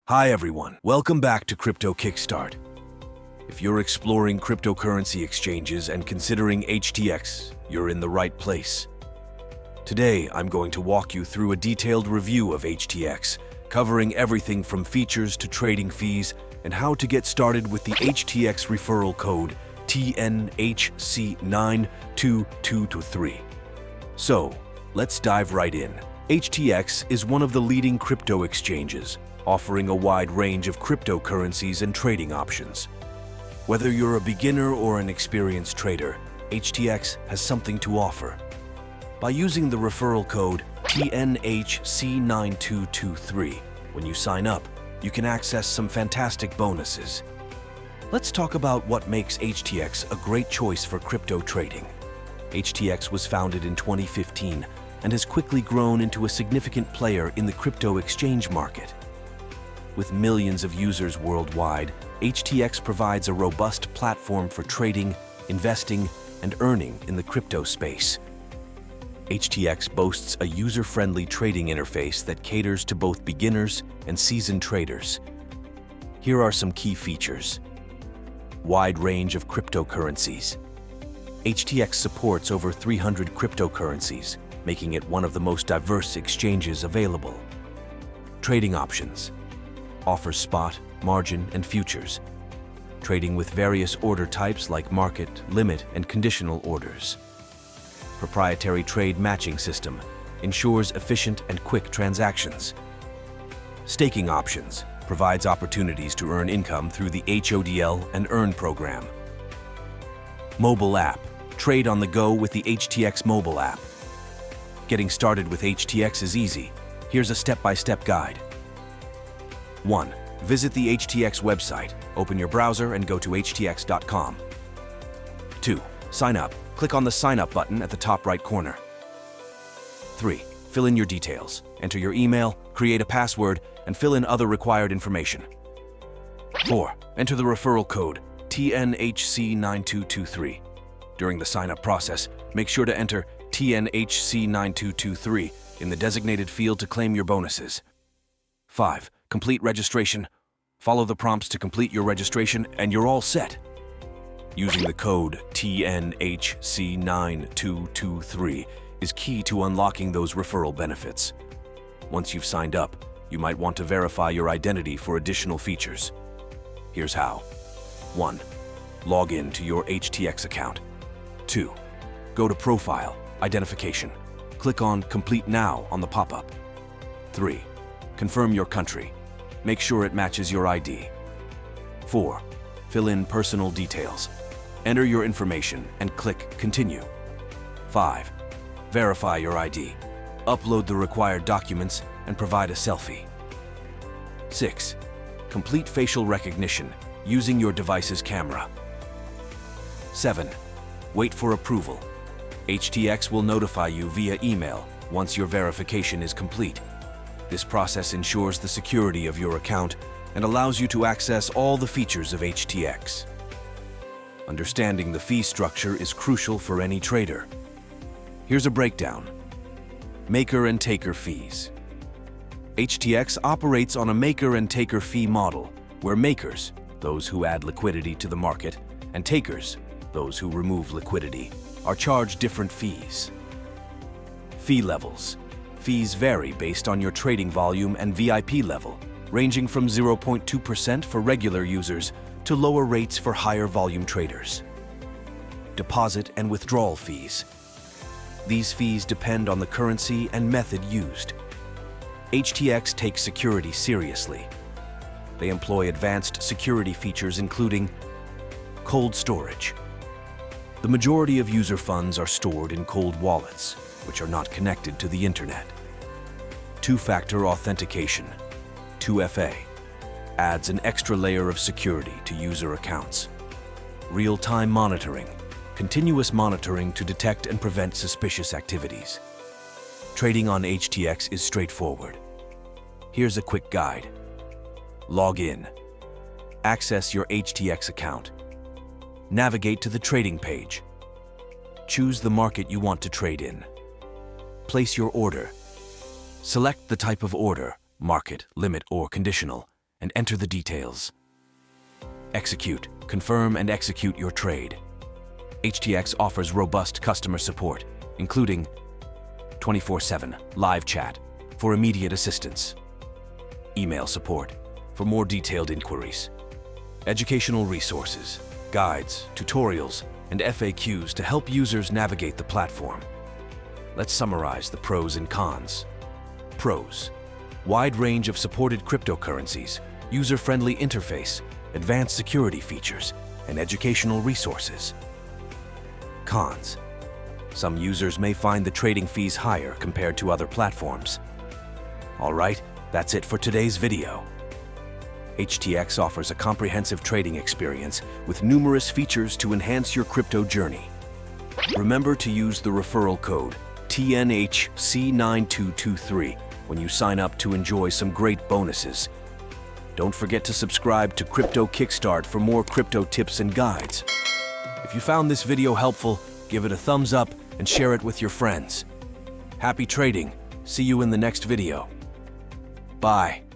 Hi everyone, welcome back to Crypto Kickstart. If you're exploring cryptocurrency exchanges and considering HTX, you're in the right place. Today, I'm going to walk you through a detailed review of HTX, covering everything from features to trading fees and how to get started with the HTX referral code tnhc9223. So, let's dive right in. HTX is one of the leading crypto exchanges, offering a wide range of cryptocurrencies and trading options. Whether you're a beginner or an experienced trader, HTX has something to offer. By using the referral code tnhc9223, when you sign up, you can access some fantastic bonuses. Let's talk about what makes HTX a great choice for crypto trading. HTX was founded in 2015 and has quickly grown into a significant player in the crypto exchange market. With millions of users worldwide, HTX provides a robust platform for trading, investing, and earning in the crypto space. HTX boasts a user-friendly trading interface that caters to both beginners and seasoned traders. Here are some key features. Wide range of cryptocurrencies. HTX supports over 300 cryptocurrencies, making it one of the most diverse exchanges available. Trading options. Offers spot, margin, and futures. Trading with various order types like market, limit, and conditional orders. Proprietary trade matching system ensures efficient and quick transactions. Staking options provides opportunities to earn income through the HODL and Earn program. Mobile app. Trade on the go with the HTX mobile app. Getting started with HTX is easy. Here's a step-by-step guide. 1. Visit the HTX website. Open your browser and go to htx.com. 2. Sign up. Click on the Sign Up button at the top right corner. 3. Fill in your details. Enter your email, create a password, and fill in other required information. 4. Enter the referral code tnhc9223. During the sign-up process, make sure to enter tnhc9223 in the designated field to claim your bonuses. 5. Complete registration. Follow the prompts to complete your registration and you're all set. Using the code tnhc9223 is key to unlocking those referral benefits. Once you've signed up, you might want to verify your identity for additional features. Here's how. 1. Log in to your HTX account. 2. Go to Profile, Identification. Click on Complete Now on the pop-up. 3. Confirm your country. Make sure it matches your ID. 4. Fill in personal details. Enter your information and click Continue. 5. Verify your ID. Upload the required documents and provide a selfie. 6. Complete facial recognition using your device's camera. 7. Wait for approval. HTX will notify you via email once your verification is complete. This process ensures the security of your account and allows you to access all the features of HTX. Understanding the fee structure is crucial for any trader. Here's a breakdown. Maker and taker fees. HTX operates on a maker and taker fee model, where makers, those who add liquidity to the market, and takers, those who remove liquidity, are charged different fees. Fee levels. Fees vary based on your trading volume and VIP level, ranging from 0.2% for regular users to lower rates for higher volume traders. Deposit and withdrawal fees. These fees depend on the currency and method used. HTX takes security seriously. They employ advanced security features including cold storage. The majority of user funds are stored in cold wallets, which are not connected to the internet. Two-factor authentication, 2FA, adds an extra layer of security to user accounts. Real-time monitoring, continuous monitoring to detect and prevent suspicious activities. Trading on HTX is straightforward. Here's a quick guide. Log in. Access your HTX account. Navigate to the trading page. Choose the market you want to trade in. Place your order. Select the type of order, market, limit, or conditional, and enter the details. Execute, confirm, and execute your trade. HTX offers robust customer support, including 24/7 live chat for immediate assistance, email support for more detailed inquiries, educational resources, guides, tutorials, and FAQs to help users navigate the platform. Let's summarize the pros and cons. Pros: wide range of supported cryptocurrencies, user-friendly interface, advanced security features, and educational resources. Cons: some users may find the trading fees higher compared to other platforms. All right, that's it for today's video. HTX offers a comprehensive trading experience with numerous features to enhance your crypto journey. Remember to use the referral code tnhc9223 when you sign up to enjoy some great bonuses. Don't forget to subscribe to Crypto Kickstart for more crypto tips and guides. If you found this video helpful, give it a thumbs up and share it with your friends. Happy trading. See you in the next video. Bye.